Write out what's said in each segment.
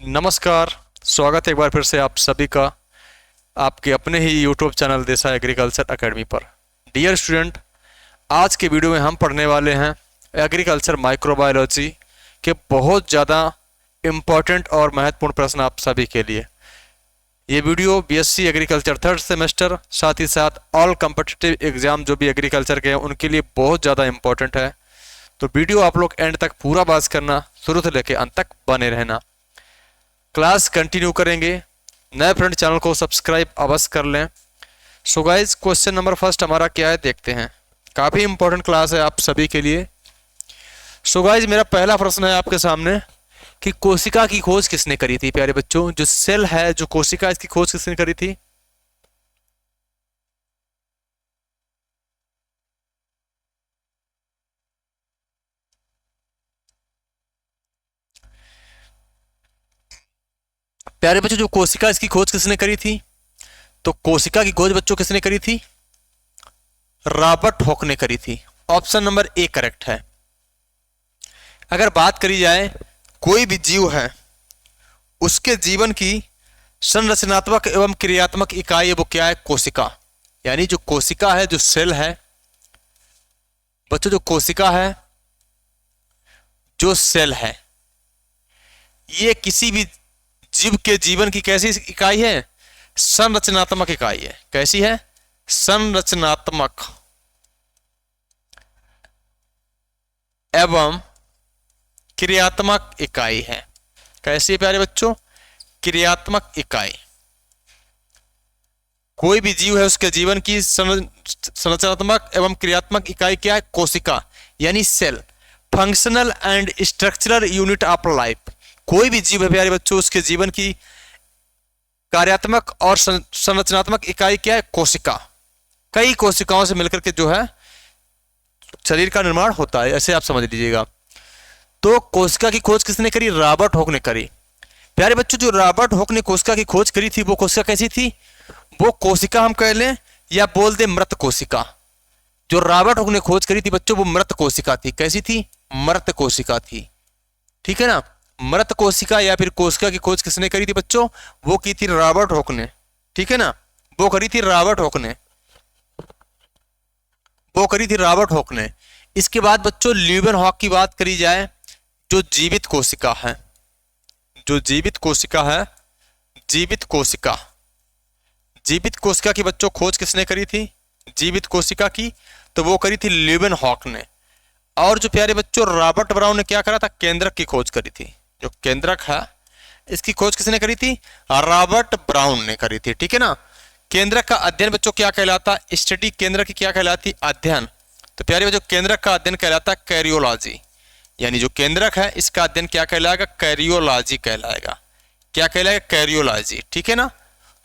नमस्कार। स्वागत है एक बार फिर से आप सभी का आपके अपने ही यूट्यूब चैनल देसा एग्रीकल्चर एकेडमी पर। डियर स्टूडेंट, आज के वीडियो में हम पढ़ने वाले हैं एग्रीकल्चर माइक्रोबायोलॉजी के बहुत ज़्यादा इम्पोर्टेंट और महत्वपूर्ण प्रश्न आप सभी के लिए। ये video BSc agriculture third semester, साथ ही साथ ऑल कम्पिटिटिव एग्जाम जो भी एग्रीकल्चर के हैं उनके लिए बहुत ज़्यादा इम्पोर्टेंट है। तो वीडियो आप लोग एंड तक पूरा बात करना, शुरू से लेकर अंत तक बने रहना। क्लास कंटिन्यू करेंगे। नए फ्रेंड चैनल को सब्सक्राइब अवश्य कर लें। So guys, question number first हमारा क्या है देखते हैं। काफ़ी इंपॉर्टेंट क्लास है आप सभी के लिए। सो गाइज, मेरा पहला प्रश्न है आपके सामने कि कोशिका की खोज किसने करी थी। प्यारे बच्चों, जो सेल है, जो कोशिका, इसकी खोज किसने करी थी। प्यारे बच्चों, जो कोशिका, इसकी खोज किसने करी थी। तो कोशिका की खोज बच्चों किसने करी थी। रॉबर्ट हॉक ने करी थी। ऑप्शन नंबर ए करेक्ट है। अगर बात करी जाए, कोई भी जीव है उसके जीवन की संरचनात्मक एवं क्रियात्मक इकाई वो क्या है, कोशिका। यानी जो कोशिका है, जो सेल है बच्चों, जो कोशिका है, जो सेल है, ये किसी भी जीव के जीवन की कैसी इकाई है, संरचनात्मक इकाई है। कैसी है, संरचनात्मक एवं क्रियात्मक इकाई है। कैसी है प्यारे बच्चों, क्रियात्मक इकाई। कोई भी जीव है उसके जीवन की संरचनात्मक एवं क्रियात्मक इकाई क्या है, कोशिका यानी cell. Functional and structural unit of life. कोई भी जीव है प्यारे बच्चों, उसके जीवन की कार्यात्मक और संरचनात्मक इकाई क्या है, कोशिका। कई कोशिकाओं से मिलकर के जो है शरीर का निर्माण होता है, ऐसे आप समझ लीजिएगा। तो कोशिका की खोज किसने करी, रॉबर्ट हॉक ने करी। प्यारे बच्चों, जो रॉबर्ट हॉक ने कोशिका की खोज करी थी वो कोशिका कैसी थी, वो कोशिका हम कह लें या बोल दे मृत कोशिका। जो रॉबर्ट हॉक ने खोज करी थी बच्चों, वो मृत कोशिका थी। कैसी थी, मृत कोशिका थी। ठीक है ना, मृत कोशिका या फिर कोशिका की खोज किसने करी थी बच्चों, वो की थी रॉबर्ट हॉक ने। ठीक है ना, वो करी थी रॉबर्ट हॉक ने, वो करी थी रॉबर्ट हॉक ने। इसके बाद बच्चों ल्यूबेन हॉक की बात करी जाए, जो जीवित कोशिका है, जो जीवित कोशिका है, जीवित कोशिका, जीवित कोशिका की बच्चों खोज किसने करी थी, जीवित कोशिका की, तो वो करी थी ल्यूबेन हॉक ने। और जो प्यारे बच्चों रॉबर्ट ब्राउन ने क्या करा था, केंद्रक की खोज करी थी। जो केंद्रक है इसकी खोज किसने करी थी, रॉबर्ट ब्राउन ने करी थी। ठीक है ना, केंद्रक का अध्ययन बच्चों क्या कहलाता, स्टडी केंद्रक की क्या कहलाती, अध्ययन। तो प्यारे बच्चों केंद्रक का अध्ययन कहलाता कैरियोलॉजी। यानी जो केंद्रक है इसका अध्ययन क्या कहलाएगा, कैरियोलॉजी कहलाएगा। क्या कहलाएगा, कैरियोलॉजी। ठीक है ना,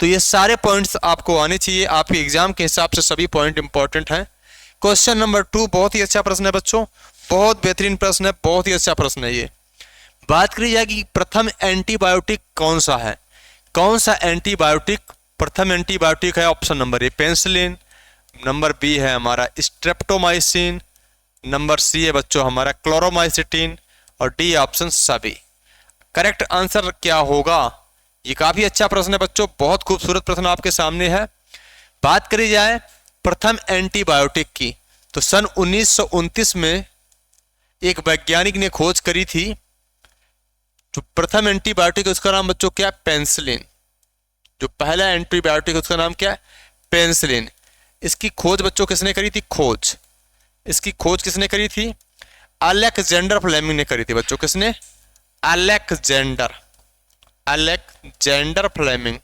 तो ये सारे पॉइंट्स आपको आने चाहिए, आपके एग्जाम के हिसाब से सभी पॉइंट इंपॉर्टेंट हैं। क्वेश्चन नंबर 2 बहुत ही अच्छा प्रश्न है बच्चों, बहुत बेहतरीन प्रश्न है, बहुत ही अच्छा प्रश्न है ये। बात करी जाएगी प्रथम एंटीबायोटिक कौन सा है, कौन सा एंटीबायोटिक प्रथम एंटीबायोटिक है। Option number A penicillin, number B है हमारा स्ट्रेप्टोमाइसिन, नंबर सी है बच्चों हमारा क्लोरोमाइसिटिन, और डी ऑप्शन सभी। करेक्ट आंसर क्या होगा, ये काफी अच्छा प्रश्न है बच्चों, बहुत खूबसूरत प्रश्न आपके सामने है। बात करी जाए प्रथम एंटीबायोटिक की, तो सन 1929 में एक वैज्ञानिक ने खोज करी थी। जो प्रथम एंटीबायोटिक उसका नाम बच्चों क्या है, पेनिसिलिन। जो पहला एंटीबायोटिक उसका नाम क्या है, पेनिसिलिन। इसकी खोज बच्चों किसने करी थी, खोज, इसकी खोज किसने करी थी, अलेक्जेंडर फ्लेमिंग ने करी थी बच्चों। किसने, अलेक्जेंडर, अलेक्जेंडर फ्लेमिंग।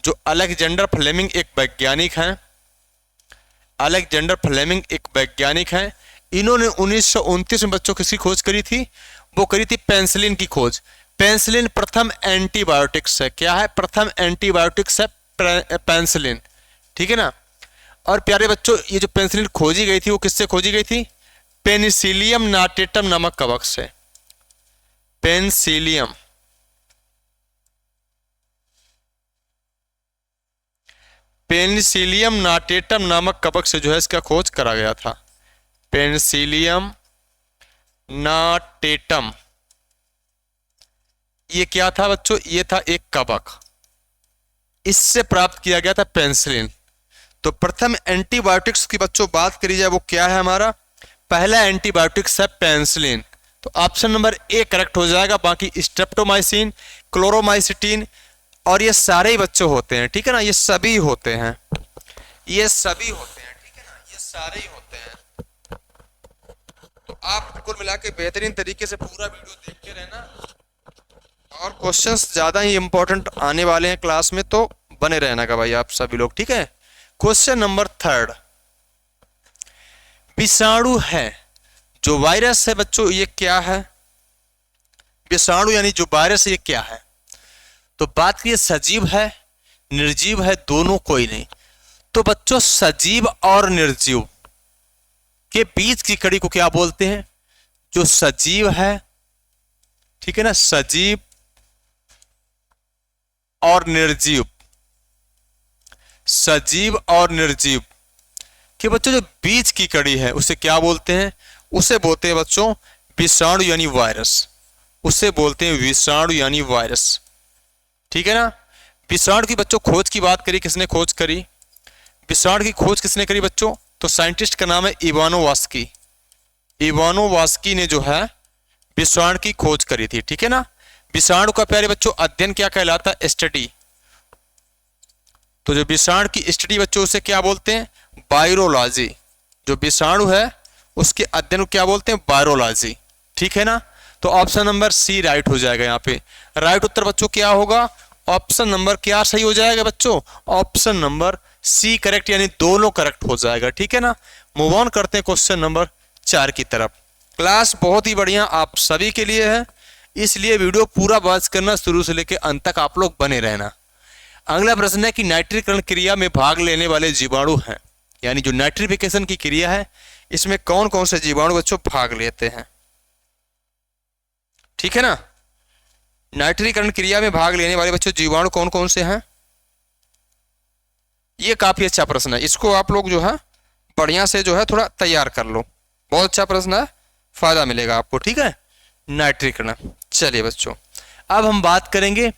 जो अलेक्जेंडर फ्लेमिंग एक वैज्ञानिक हैं, अलेक्जेंडर फ्लेमिंग एक वैज्ञानिक हैं। इन्होंने 1929 में बच्चों किसकी खोज करी थी, वो करी थी पेनिसिलिन की खोज। पेनिसिलिन प्रथम एंटीबायोटिक्स है, क्या है, प्रथम एंटीबायोटिक्स है पेनिसिलिन। ठीक है ना। और प्यारे बच्चों ये जो पेनिसिलिन खोजी गई थी वो किससे खोजी गई थी, पेनिसिलियम नाटेटम नामक कवक से। पेनिसिलियम, पेनिसिलियम नाटेटम नामक कवक से जो है इसका खोज करा गया था। पेनिसिलियम नाटेटम, ये क्या था बच्चों, ये था एक कवक, इससे प्राप्त किया गया था पेनिसिलिन। तो प्रथम एंटीबायोटिक्स की बच्चों बात करी जाए, वो क्या है हमारा, पहला एंटीबायोटिक्स है पेनिसिलिन। तो ऑप्शन नंबर ए करेक्ट हो जाएगा। बाकी स्ट्रेप्टोमाइसिन, क्लोरोमाइसिटिन और ये सारे ही बच्चों होते हैं, ठीक है ना, ये सभी होते हैं, ये सभी होते हैं, ठीक है ना, ये सारे ही होते हैं। तो आप कुल मिला के बेहतरीन तरीके से पूरा वीडियो देख के रहना, और क्वेश्चंस ज्यादा ही इंपॉर्टेंट आने वाले हैं क्लास में, तो बने रहना का भाई आप सभी लोग, ठीक है। क्वेश्चन नंबर 3, विषाणु है जो वायरस है बच्चों, ये क्या है, विषाणु यानी जो वायरस है ये क्या है। तो बात करिए सजीव है, निर्जीव है, दोनों कोई नहीं। तो बच्चों सजीव और निर्जीव के बीच की कड़ी को क्या बोलते हैं, जो सजीव है, ठीक है ना, सजीव और निर्जीव, सजीव और निर्जीव कि बच्चों जो बीच की कड़ी है उसे क्या बोलते हैं, उसे बोलते हैं बच्चों विषाणु यानी वायरस, उसे बोलते हैं विषाणु यानी वायरस, ठीक है ना। विषाणु की बच्चों खोज की बात करी, किसने खोज करी, विषाणु की खोज किसने करी बच्चों, तो साइंटिस्ट का नाम है इवानोवास्की। इवानोवास्की ने जो है विषाणु की खोज करी थी, ठीक है ना। विषाणु का प्यारे बच्चों अध्ययन क्या कहलाता है, स्टडी। तो जो विषाणु की स्टडी बच्चों उसे क्या बोलते हैं, वायरोलॉजी। जो विषाणु है उसके अध्ययन को क्या बोलते हैं, वायरोलॉजी, ठीक है ना। तो ऑप्शन नंबर सी राइट हो जाएगा यहाँ पे। राइट उत्तर बच्चों क्या होगा, ऑप्शन नंबर क्या सही हो जाएगा बच्चों, ऑप्शन नंबर सी करेक्ट, यानी दोनों करेक्ट हो जाएगा, ठीक है ना। मूव ऑन करते हैं क्वेश्चन नंबर 4 की तरफ। क्लास बहुत ही बढ़िया आप सभी के लिए है, इसलिए वीडियो पूरा वॉच करना, शुरू से लेकर अंत तक आप लोग बने रहना। अगला प्रश्न है कि नाइट्रीकरण क्रिया में भाग लेने वाले जीवाणु हैं, यानी जो नाइट्रिफिकेशन की क्रिया है इसमें कौन कौन से जीवाणु बच्चों भाग लेते हैं, ठीक है ना। नाइट्रीकरण क्रिया में भाग लेने वाले बच्चों जीवाणु कौन कौन से हैं, ये काफी अच्छा प्रश्न है, इसको आप लोग जो है बढ़िया से जो है थोड़ा तैयार कर लो, बहुत अच्छा प्रश्न है, फायदा मिलेगा आपको, ठीक है। नाइट्रीकरण, चलिए बच्चों अब हम बात करेंगे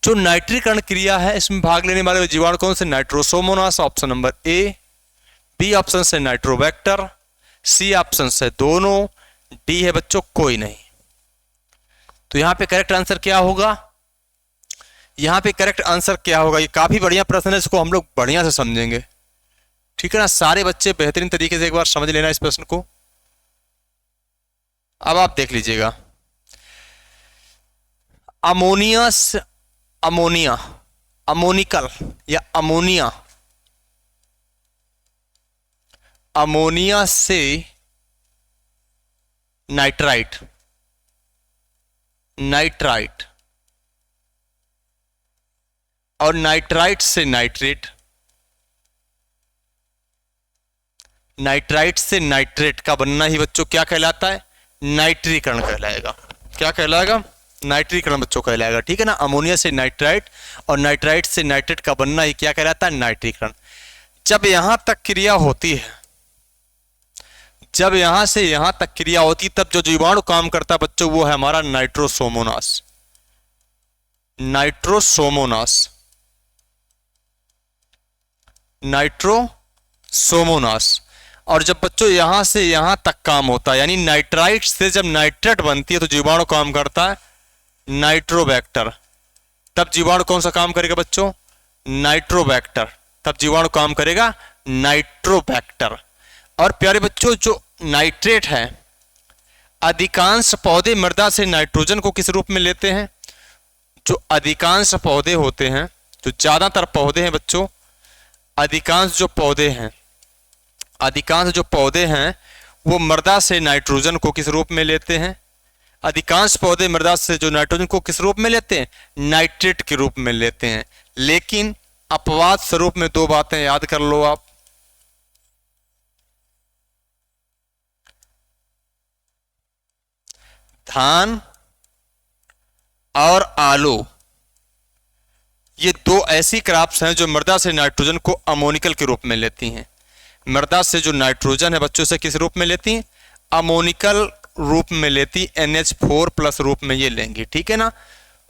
जो नाइट्रीकरण क्रिया है इसमें भाग लेने वाले जीवाणु कौन से, nitrosomonas option number A, B option से नाइट्रोबैक्टर, सी ऑप्शन से दोनों, डी है बच्चों कोई नहीं। तो यहां पे करेक्ट आंसर क्या होगा, यहां पे करेक्ट आंसर क्या होगा, ये काफी बढ़िया प्रश्न है, इसको हम लोग बढ़िया से समझेंगे, ठीक है ना। सारे बच्चे बेहतरीन तरीके से एक बार समझ लेना इस प्रश्न को। अब आप देख लीजिएगा, अमोनिया, अमोनिकल या अमोनिया, अमोनिया से नाइट्राइट, नाइट्राइट और नाइट्राइट से नाइट्रेट, नाइट्राइट से नाइट्रेट का बनना ही बच्चों क्या कहलाता है, नाइट्रीकरण कहलाएगा। क्या कहलाएगा, नाइट्रीकरण बच्चों कहलाएगा, ठीक है ना। अमोनिया से नाइट्राइट और नाइट्राइट से नाइट्रेट का बनना ही क्या कहलाता है, नाइट्रीकरण। जब यहां तक क्रिया होती है, जब यहां से यहां तक क्रिया होती तब जो जीवाणु काम करता है बच्चों वो है हमारा नाइट्रोसोमोनास, नाइट्रोसोमोनास, नाइट्रोसोमोनास। और जब बच्चों यहां से यहां तक काम होता है, यानी नाइट्राइट से जब नाइट्रेट बनती है तो जीवाणु काम करता है नाइट्रोबैक्टर। तब जीवाणु कौन सा काम करेगा बच्चों, नाइट्रोबैक्टर। तब जीवाणु काम करेगा नाइट्रोबैक्टर। और प्यारे बच्चों जो नाइट्रेट है, अधिकांश पौधे मृदा से नाइट्रोजन को किस रूप में लेते हैं, जो अधिकांश पौधे होते हैं, जो ज्यादातर पौधे हैं बच्चों, अधिकांश जो पौधे हैं वो मृदा से नाइट्रोजन को किस रूप में लेते हैं, अधिकांश पौधे मृदा से जो नाइट्रोजन को किस रूप में लेते हैं, नाइट्रेट के रूप में लेते हैं। लेकिन अपवाद स्वरूप में दो बातें याद कर लो आप, धान और आलू, ये दो ऐसी क्रॉप्स हैं जो मृदा से नाइट्रोजन को अमोनिकल के रूप में लेती हैं। मृदा से जो नाइट्रोजन है बच्चों से किस रूप में लेती हैं, अमोनिकल रूप में लेती, NH4+ रूप में ये लेंगी, ठीक है ना।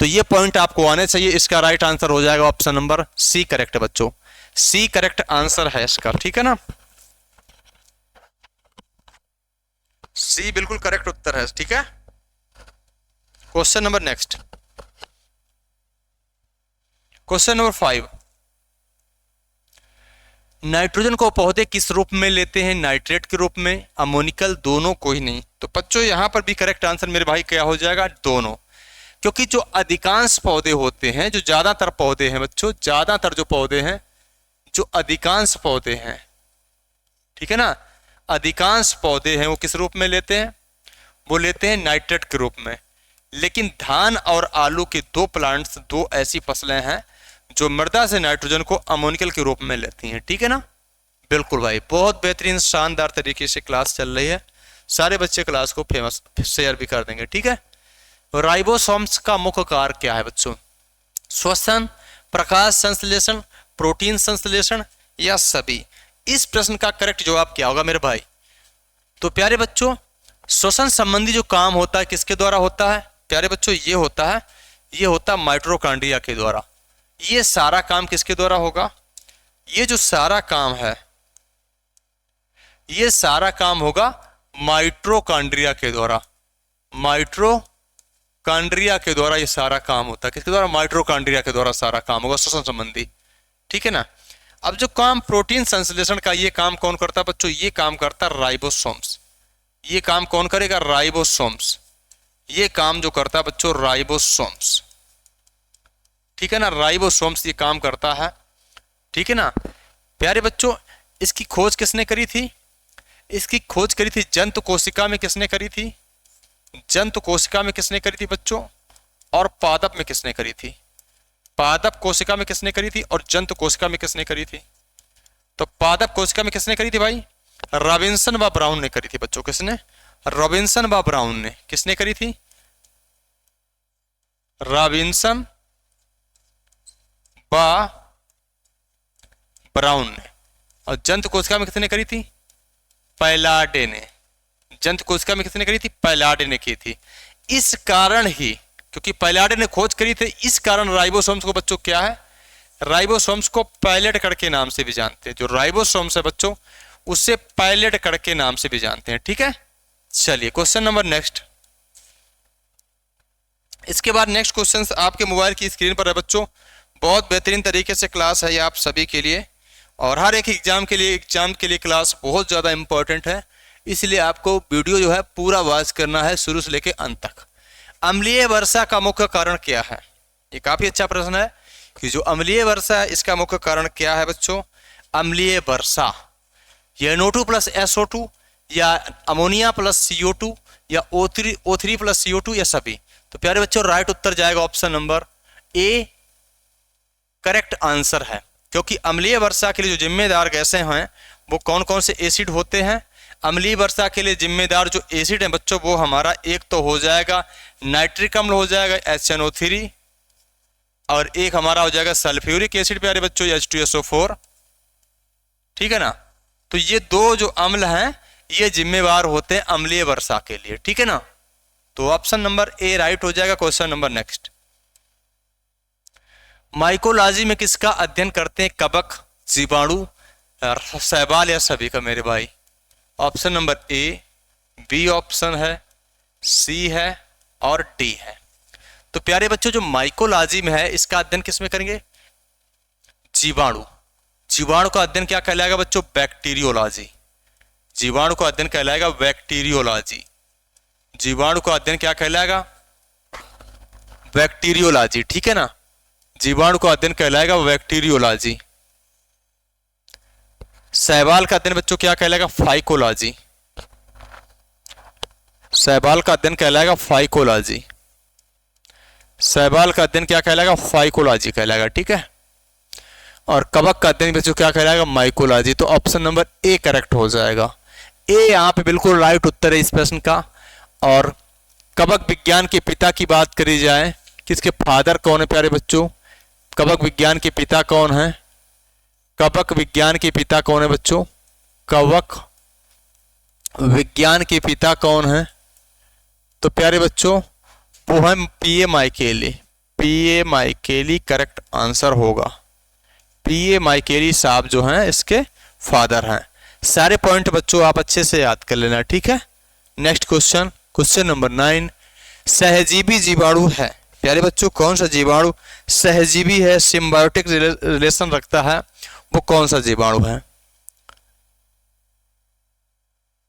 तो ये पॉइंट आपको आने चाहिए। इसका राइट आंसर हो जाएगा ऑप्शन नंबर सी करेक्ट बच्चों, सी करेक्ट आंसर है इसका, ठीक है ना, सी बिल्कुल करेक्ट उत्तर है, ठीक है। Question number next, question number 5, nitrogen को पौधे किस रूप में लेते हैं, नाइट्रेट के रूप में, अमोनिकल, दोनों, कोई नहीं। तो बच्चों यहां पर भी करेक्ट आंसर मेरे भाई क्या हो जाएगा, दोनों। क्योंकि जो अधिकांश पौधे होते हैं, जो ज्यादातर पौधे हैं बच्चों, ज्यादातर जो पौधे हैं, जो अधिकांश पौधे हैं, ठीक है ना, अधिकांश पौधे हैं वो किस रूप में लेते हैं, वो लेते हैं नाइट्रेट के रूप में। लेकिन धान और आलू के दो प्लांट्स, दो ऐसी फसलें हैं जो मृदा से नाइट्रोजन को अमोनिकल के रूप में लेती हैं, ठीक है ना। बिल्कुल भाई, बहुत बेहतरीन शानदार तरीके से क्लास चल रही है, सारे बच्चे क्लास को फेमस शेयर भी कर देंगे, ठीक है। राइबोसोम्स का मुख्य कार्य क्या है बच्चों, श्वसन, प्रकाश संश्लेषण, प्रोटीन संश्लेषण या सभी। इस प्रश्न का करेक्ट जवाब क्या होगा मेरे भाई। तो प्यारे बच्चों, श्वसन संबंधी जो काम होता है किसके द्वारा होता है प्यारे बच्चों, ये होता है माइटोकॉन्ड्रिया के द्वारा। ये सारा काम किसके द्वारा होगा, ये जो सारा काम है ये सारा काम होगा माइटोकॉन्ड्रिया के द्वारा, माइटोकॉन्ड्रिया के द्वारा ये सारा काम होता है। किसके द्वारा, माइटोकॉन्ड्रिया के द्वारा सारा काम होगा श्वसन संबंधी, ठीक है ना। अब जो काम प्रोटीन संश्लेषण का, ये काम कौन करता है बच्चों, ये काम करता है राइबोसोम्स। ये काम कौन करेगा, राइबोसोम्स। ये काम जो करता है बच्चों राइबोसोम्स, ठीक है ना, राइबोसोम्स ये काम करता है, ठीक है ना। प्यारे बच्चों, इसकी खोज किसने करी थी, इसकी खोज करी थी जंतु कोशिका में। किसने करी थी, जंतु कोशिका में किसने करी थी बच्चों, और पादप में किसने करी थी, पादप कोशिका में किसने करी थी और जंतु कोशिका में किसने करी थी। तो पादप कोशिका में किसने करी थी भाई, रॉबिन्सन व ब्राउन ने करी थी बच्चों। किसने, रॉबिन्सन व ब्राउन ने, किसने करी थी, रॉबिन्सन व ब्राउन ने। और जंतु कोशिका में किसने करी थी, पैलाडे ने। जंतु कोशिका में किसने करी थी, पैलाडे ने की थी। इस कारण ही, क्योंकि पैलाडे ने खोज करी थी, इस कारण राइबोसोम्स को बच्चों क्या है, राइबोसोम्स को पैलेट कण के नाम से भी जानते हैं। जो राइबोसोम्स है बच्चों उससे पैलेट कण के नाम से भी जानते हैं, ठीक है। चलिए क्वेश्चन नंबर नेक्स्ट। इसके बाद नेक्स्ट क्वेश्चन आपके मोबाइल की स्क्रीन पर है बच्चों। बहुत बेहतरीन तरीके से क्लास है ये आप सभी के लिए, और हर एक एग्जाम के लिए क्लास बहुत ज़्यादा इंपॉर्टेंट है, इसलिए आपको वीडियो जो है पूरा वॉच करना है शुरू से लेकर अंत तक। अम्लीय वर्षा का मुख्य कारण क्या है, ये काफ़ी अच्छा प्रश्न है कि जो अम्लीय वर्षा है इसका मुख्य कारण क्या है बच्चों। अम्लीय वर्षा, या NO2 प्लस SO2, या अमोनिया प्लस CO2, या O3 प्लस CO2, या सभी। तो प्यारे बच्चों राइट उत्तर जाएगा option number A correct answer है। क्योंकि अम्लीय वर्षा के लिए जो जिम्मेदार गैसें हैं वो कौन कौन से एसिड होते हैं। अम्लीय वर्षा के लिए जिम्मेदार जो एसिड हैं बच्चों वो हमारा एक तो हो जाएगा नाइट्रिक अम्ल हो जाएगा HNO3, और एक हमारा हो जाएगा सल्फ्यूरिक एसिड प्यारे बच्चों H2SO4, ठीक है ना। तो ये दो जो अम्ल हैं ये जिम्मेवार होते हैं अम्लीय वर्षा के लिए, ठीक है ना। तो ऑप्शन नंबर ए राइट हो जाएगा। क्वेश्चन नंबर नेक्स्ट, माइकोलॉजी में किसका अध्ययन करते हैं, कवक, जीवाणु, शैवाल, या सभी का मेरे भाई। Option number A, B option है, सी है और डी है। तो प्यारे बच्चों जो माइकोलॉजी में है इसका अध्ययन किस में करेंगे, जीवाणु। जीवाणु का अध्ययन क्या कहलाएगा बच्चों, बैक्टीरियोलॉजी। जीवाणु का अध्ययन कहलाएगा बैक्टीरियोलॉजी। जीवाणु का अध्ययन क्या कहलाएगा, बैक्टीरियोलॉजी, ठीक है ना। जीवाणु का अध्ययन कहलाएगा बैक्टीरियोलॉजी। शैवाल का अध्ययन बच्चों क्या कहलाएगा, फाइकोलॉजी। शैवाल का अध्ययन कहलाएगा फाइकोलॉजी। शैवाल का अध्ययन क्या कहलाएगा, फाइकोलॉजी कहलाएगा, ठीक है। और कवक का अध्ययन बच्चों क्या कहलाएगा, माइकोलॉजी। तो ऑप्शन नंबर ए करेक्ट हो जाएगा। ए यहाँ पे बिल्कुल राइट उत्तर है इस प्रश्न का। और कवक विज्ञान के पिता की बात करी जाए, किसके फादर कौन है प्यारे बच्चों, कवक विज्ञान के पिता कौन है, कवक विज्ञान के पिता कौन है बच्चों, कवक विज्ञान के पिता कौन है। तो प्यारे बच्चों वो है पीए माइकेली। P.A. माइकेली करेक्ट आंसर होगा। P.A. माइकेली साहब जो हैं इसके फादर हैं। सारे पॉइंट बच्चों आप अच्छे से याद कर लेना, ठीक है। नेक्स्ट क्वेश्चन, क्वेश्चन नंबर 9, सहजीवी जीवाणु है। प्यारे बच्चों कौन सा जीवाणु सहजीवी है, सिम्बायोटिक रिलेशन रखता है, वो कौन सा जीवाणु है?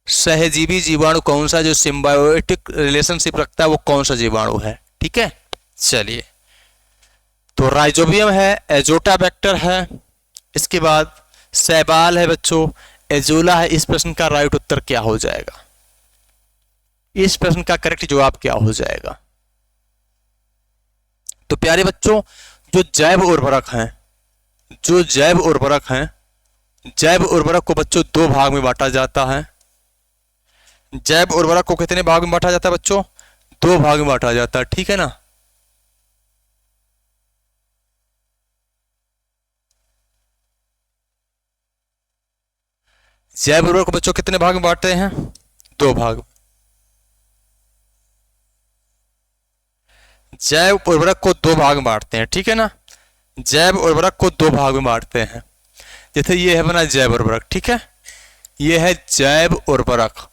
सहजीवी जीवाणु कौन सा जो सिम्बायोटिक रिलेशनशिप रखता है वो कौन सा जीवाणु है? ठीक है, चलिए। तो राइजोबियम है, एजोटाबैक्टर है, इसके बाद शैवाल है बच्चों, एजोला है। इस प्रश्न का राइट उत्तर क्या हो जाएगा? इस प्रश्न का करेक्ट जवाब क्या हो जाएगा? तो प्यारे बच्चों जो जैव उर्वरक हैं, जो जैव उर्वरक हैं, जैव उर्वरक को बच्चों दो भाग में बांटा जाता है। जैव उर्वरक को कितने भाग में बांटा जाता है बच्चों? दो भाग में बांटा जाता है, ठीक है ना। जैव उर्वरक को बच्चों कितने भाग में बांटते हैं? दो भाग। जैव उर्वरक को दो भाग में बांटते हैं, ठीक है ना। जैव उर्वरक को दो भाग में बांटते हैं। जैसे ये है बना जैव उर्वरक, ठीक है, ये है जैव उर्वरक।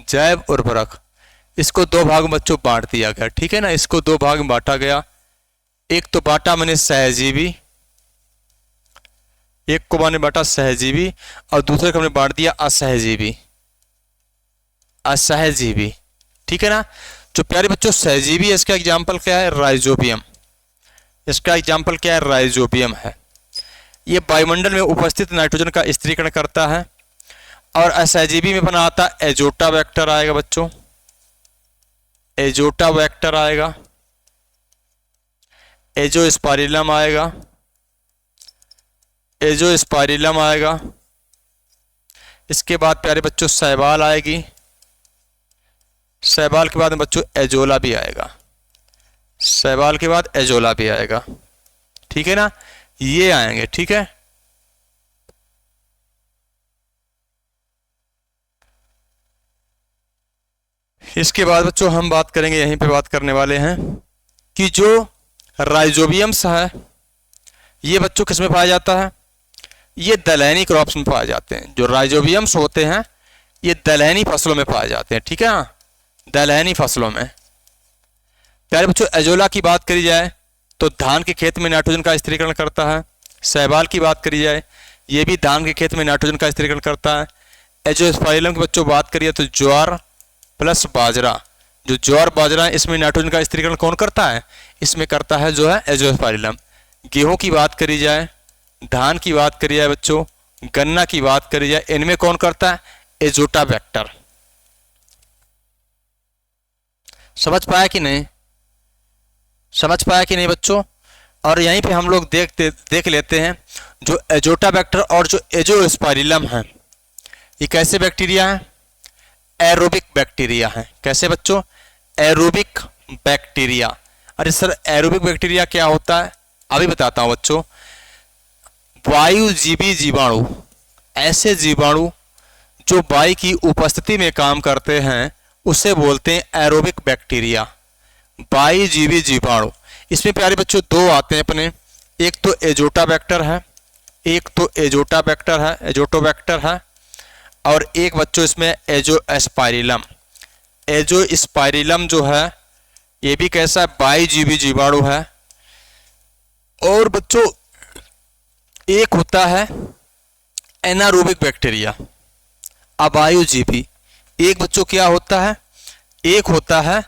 जैव उर्वरक इसको दो भाग में बच्चों बांट दिया गया, ठीक है ना। इसको दो भाग में बांटा गया। एक तो बांटा मैंने सहजीवी, एक को मैंने बांटा सहजीवी और दूसरे को हमने बांट दिया असहजीवी। असहजीवी, ठीक है ना। जो प्यारे बच्चों सहजीवी है इसका एग्जाम्पल क्या है? राइजोबियम। इसका एग्जाम्पल क्या है? राइजोबियम है। ये वायुमंडल में उपस्थित नाइट्रोजन का स्थिरीकरण करता है। और असहजीवी में बना आता एजोटाबैक्टर आएगा बच्चों, एजोटाबैक्टर आएगा, एजोस्पाइरिलम आएगा, एजोस्पाइरिलम आएगा। इसके बाद प्यारे बच्चों शैवाल आएगी। शैवाल के बाद में बच्चों एजोला भी आएगा। शैवाल के बाद एजोला भी आएगा, ठीक है ना। ये आएंगे, ठीक है। इसके बाद बच्चों हम बात करेंगे, यहीं पे बात करने वाले हैं कि जो राइजोबियम्स है ये बच्चों किस में पाया जाता है? ये दलहनी क्रॉप्स में पाए जाते हैं। जो राइजोबियम्स होते हैं ये दलहनी फसलों में पाए जाते हैं, ठीक है ना, दलहनी फसलों में। प्यारे बच्चों एजोला की बात करी जाए तो धान के खेत में नाइट्रोजन का स्थिरीकरण करता है। शैवाल की बात करी जाए ये भी धान के खेत में नाइट्रोजन का स्थिरीकरण करता है। एजोस्पाइरिलम की बच्चों बात करिए तो ज्वार प्लस बाजरा, जो ज्वार बाजरा है इसमें नाइट्रोजन का स्थिरीकरण कौन करता है? इसमें करता है जो है एजोस्पाइरिलम। गेहूं की बात करी जाए, धान की बात करी जाए बच्चों, गन्ना की बात करी जाए, इनमें कौन करता है? एजोटाबैक्टर। समझ पाया कि नहीं? समझ पाया कि नहीं बच्चों? और यहीं पे हम लोग देख लेते हैं जो एजोटाबैक्टर और जो एजोस्पाइरिलम है ये कैसे बैक्टीरिया है? एरोबिक बैक्टीरिया है। कैसे बच्चों? Aerobic bacteria. अरे सर एरोबिक बैक्टीरिया क्या होता है? अभी बताता हूं बच्चों। वायुजीवी जीवाणु, ऐसे जीवाणु जो वायु की उपस्थिति में काम करते हैं उसे बोलते हैं एरोबिक बैक्टीरिया। वायुजीवी जीवाणु इसमें प्यारे बच्चों दो आते हैं अपने, एक तो एजोटाबैक्टर है, एक तो एजोटाबैक्टर है, एजोटोबैक्टर है, और एक बच्चों इसमें एजोस्पाइरिलम। एजोस्पाइरिलम जो है ये भी कैसा है? वायुजीवी जीवाणु है। और बच्चों एक होता है एनारोबिक बैक्टीरिया, अवायुजीवी। एक बच्चों क्या होता है? एक होता है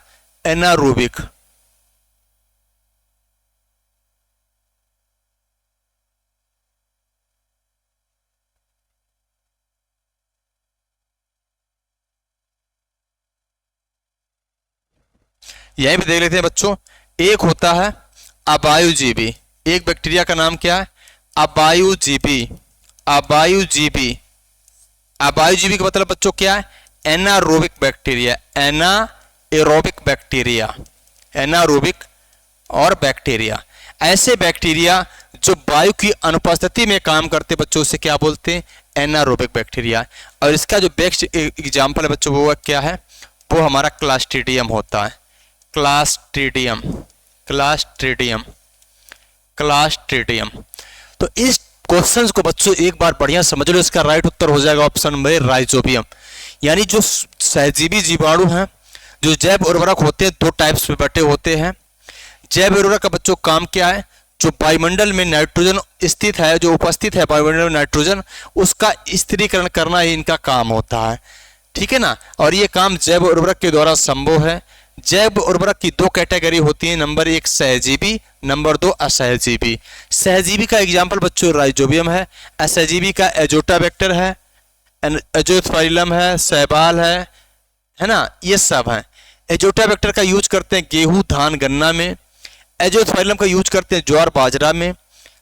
एनारोबिक। यहीं पे देख लेते हैं बच्चों। एक होता है अवायुजीवी, एक बैक्टीरिया का नाम क्या है? अवायुजीवी। अवायुजीवी, अवायुजीवी का मतलब बच्चों क्या है? Anaerobic bacteria. Anaerobic bacteria, anaerobic और बैक्टीरिया। ऐसे बैक्टीरिया जो वायु की अनुपस्थिति में काम करते बच्चों से क्या बोलते हैं? Anaerobic bacteria. और इसका जो बेस्ट एग्जाम्पल है बच्चों वो क्या है? वो हमारा क्लास्ट्रीडियम होता है। Clostridium, Clostridium, Clostridium. तो इस क्वेश्चंस को बच्चों एक बार बढ़िया समझ लो, इसका राइट उत्तर हो जाएगा ऑप्शन नंबर राइजोबियम। यानी जो सहजीवी जीवाणु हैं, जो जैव उर्वरक होते हैं, दो टाइप्स में बटे होते हैं। जैव उर्वरक का बच्चों काम क्या है? जो वायुमंडल में नाइट्रोजन स्थित है, जो उपस्थित है वायुमंडल में नाइट्रोजन, उसका स्थिरीकरण करना ही इनका काम होता है, ठीक है ना। और ये काम जैव उर्वरक के द्वारा संभव है। जैव उर्वरक की दो कैटेगरी होती है, नंबर 1 सहजीवी, नंबर 2 असहजीवी। सहजीवी का एग्जाम्पल बच्चों राइजोबियम है, असहजीवी का एजोटाबैक्टर है, एजोस्पाइरलम है, शैवाल है ना, ये सब है। एजोटाबैक्टर का यूज करते हैं गेहूं, धान, गन्ना में। एजोस्पाइरलम का यूज करते हैं ज्वार, बाजरा में।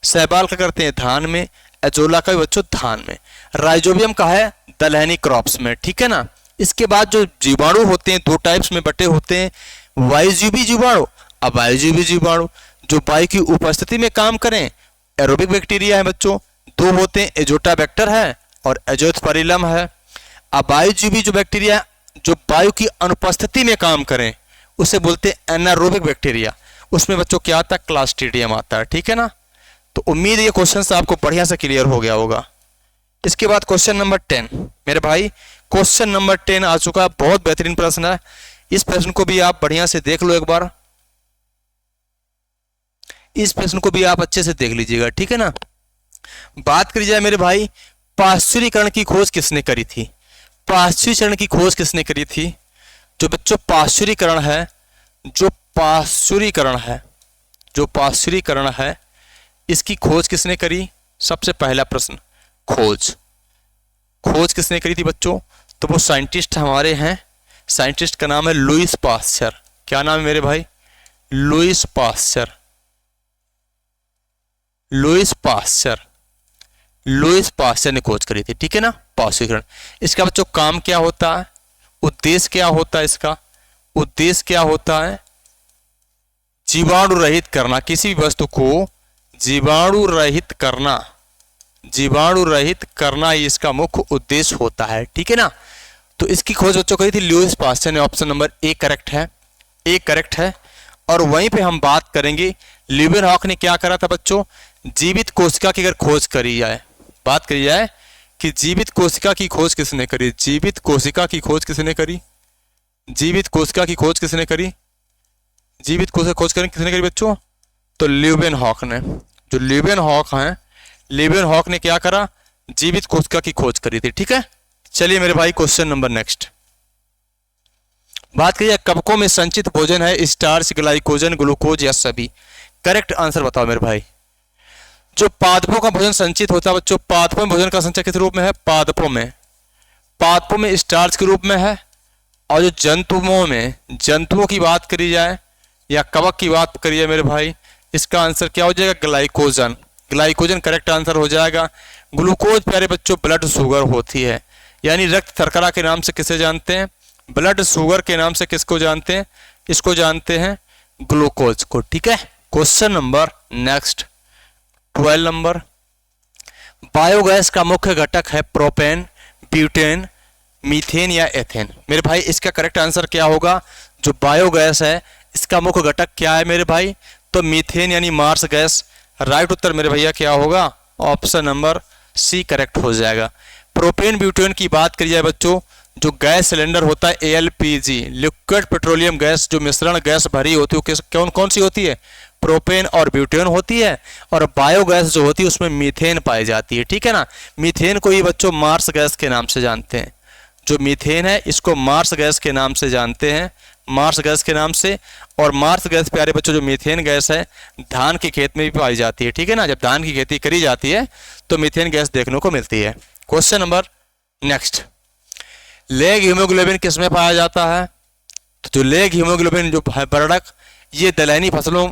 शैवाल का करते हैं धान में। एजोला का भी बच्चों धान में। राइजोबियम का है दलहनी क्रॉप्स में, ठीक है ना। इसके बाद जो जीवाणु होते हैं, दो टाइप्स में बटे होते हैं, वायुजीवी जीवाणु, अवायुजीवी जीवाणु। जो वायु की उपस्थिति में काम करें, एरोबिक बैक्टीरिया है बच्चों, दो होते हैं, एजोटाबैक्टर है और एजोस्पाइरलम है। अवायुजीवी जो बैक्टीरिया जो वायु की अनुपस्थिति में काम करें, उसे बोलते हैं एनारोबिक बैक्टीरिया। उसमें बच्चों क्या आता है? क्लास्ट्रीडियम आता है, ठीक है ना। तो उम्मीद है ये क्वेश्चन आपको बढ़िया से क्लियर हो गया होगा। इसके बाद क्वेश्चन नंबर 10 मेरे भाई, क्वेश्चन नंबर 10 आ चुका है। बहुत बेहतरीन प्रश्न है, इस प्रश्न को भी आप बढ़िया से देख लो एक बार। इस प्रश्न को भी आप अच्छे से देख लीजिएगा, ठीक है ना। बात करी जाए मेरे भाई, पाश्चुरीकरण की खोज किसने करी थी? पाश्चुरीकरण की खोज किसने करी थी? जो बच्चों पाश्चुरीकरण है, जो पाश्चुरीकरण है, इसकी खोज किसने करी? सबसे पहला प्रश्न, खोज किसने करी थी बच्चों? तो वो साइंटिस्ट हमारे हैं, साइंटिस्ट का नाम है लुईस पाश्चर। क्या नाम है मेरे भाई? Lewis Pasteur. लुईस पाश्चर ने खोज करी थी, ठीक है ना, पाश्चुरीकरण। इसका बच्चों काम क्या होता है? उद्देश्य क्या होता है इसका? उद्देश्य क्या होता है? जीवाणु रहित करना, किसी भी वस्तु को जीवाणु रहित करना ही इसका मुख्य उद्देश्य होता है, ठीक है ना। तो इसकी खोज बच्चों करी थी लुईस पाश्चर ने। ऑप्शन नंबर ए करेक्ट है। और वहीं पे हम बात करेंगे ल्यूवेनहॉक ने क्या करा था बच्चों? जीवित कोशिका की अगर खोज करी जाए, बात करी जाए कि जीवित कोशिका की खोज किसने करी? जीवित कोशिका की खोज किसने करी बच्चों? तो ल्यूवेनहॉक ने। जो ल्यूवेनहॉक हैं, ल्यूवेनहॉक ने क्या करा? जीवित कोशिका की खोज करी थी, ठीक है। चलिए मेरे भाई क्वेश्चन नंबर नेक्स्ट। बात करिए कवकों में संचित भोजन है स्टार्च, ग्लाइकोजन, ग्लूकोज या सभी? करेक्ट आंसर बताओ मेरे भाई। जो पादपों का भोजन संचित होता है बच्चों, पादपों में भोजन का संचय किस रूप में है? पादपों में स्टार्च के रूप में है। और जो जंतुओं की बात करी जाए या कवक की बात करी जाए मेरे भाई, इसका आंसर क्या हो जाएगा? ग्लाइकोजन करेक्ट आंसर हो जाएगा। ग्लूकोज प्यारे बच्चों ब्लड शुगर होती है, यानी रक्त शर्करा के नाम से किसे जानते हैं? ब्लड शुगर के नाम से किसको जानते हैं? इसको जानते हैं ग्लूकोज को, ठीक है। Question number next 12 number. Biogas का मुख्य घटक है प्रोपेन, ब्यूटेन, मीथेन या एथेन? मेरे भाई इसका करेक्ट आंसर क्या होगा? जो बायोगैस है इसका मुख्य घटक क्या है मेरे भाई? तो मीथेन यानी मार्स गैस। राइट उत्तर मेरे भैया क्या होगा? ऑप्शन नंबर सी करेक्ट हो जाएगा। प्रोपेन ब्यूटेन की बात करी जाए बच्चों, जो गैस सिलेंडर होता है एलपीजी, लिक्विड पेट्रोलियम गैस, जो मिश्रण गैस भरी होती है कौन सी होती है? प्रोपेन और ब्यूटेन होती है। और बायोगैस जो होती है उसमें मीथेन पाई जाती है, ठीक है ना। मीथेन को ही बच्चों मार्स गैस के नाम से जानते हैं। जो मीथेन है इसको मार्स गैस के नाम से जानते हैं, मार्स गैस के नाम से। और मार्स गैस प्यारे बच्चों जो मीथेन गैस है धान के खेत में भी पाई जाती है, ठीक है ना। जब धान की खेती करी जाती है तो मीथेन गैस देखने को मिलती है। Question number next, leg haemoglobin किस में पाया जाता है? तो जो लेग हीमोग्लोबिन जो है बर्डक, ये दलहनी फसलों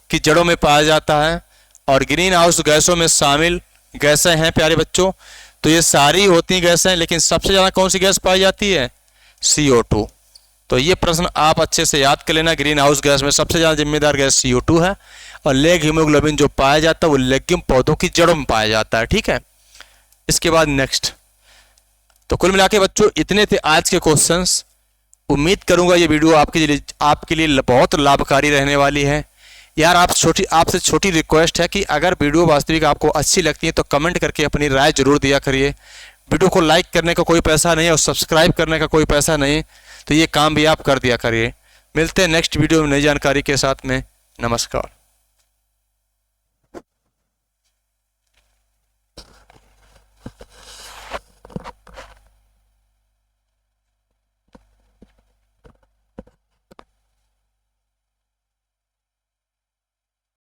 की जड़ों में पाया जाता है। और ग्रीन हाउस गैसों में शामिल गैसें हैं प्यारे बच्चों, तो ये सारी होती गैसें, लेकिन सबसे ज़्यादा कौन सी गैस पाई जाती है? CO2। तो ये प्रश्न आप अच्छे से याद कर लेना। ग्रीन हाउस गैस में सबसे ज़्यादा जिम्मेदार गैस CO2 है। और लेग हीमोग्लोबिन जो पाया जाता है वो लेग्यूम पौधों की जड़ों में पाया जाता है, ठीक है। इसके बाद नेक्स्ट, तो कुल मिला के बच्चों इतने थे आज के क्वेश्चंस। उम्मीद करूंगा ये वीडियो आपके लिए बहुत लाभकारी रहने वाली है। यार आपसे छोटी रिक्वेस्ट है कि अगर वीडियो वास्तविक आपको अच्छी लगती है तो कमेंट करके अपनी राय जरूर दिया करिए। वीडियो को लाइक करने का कोई पैसा नहीं और सब्सक्राइब करने का कोई पैसा नहीं, तो ये काम भी आप कर दिया करिए। मिलते हैं नेक्स्ट वीडियो में नई जानकारी के साथ में। नमस्कार।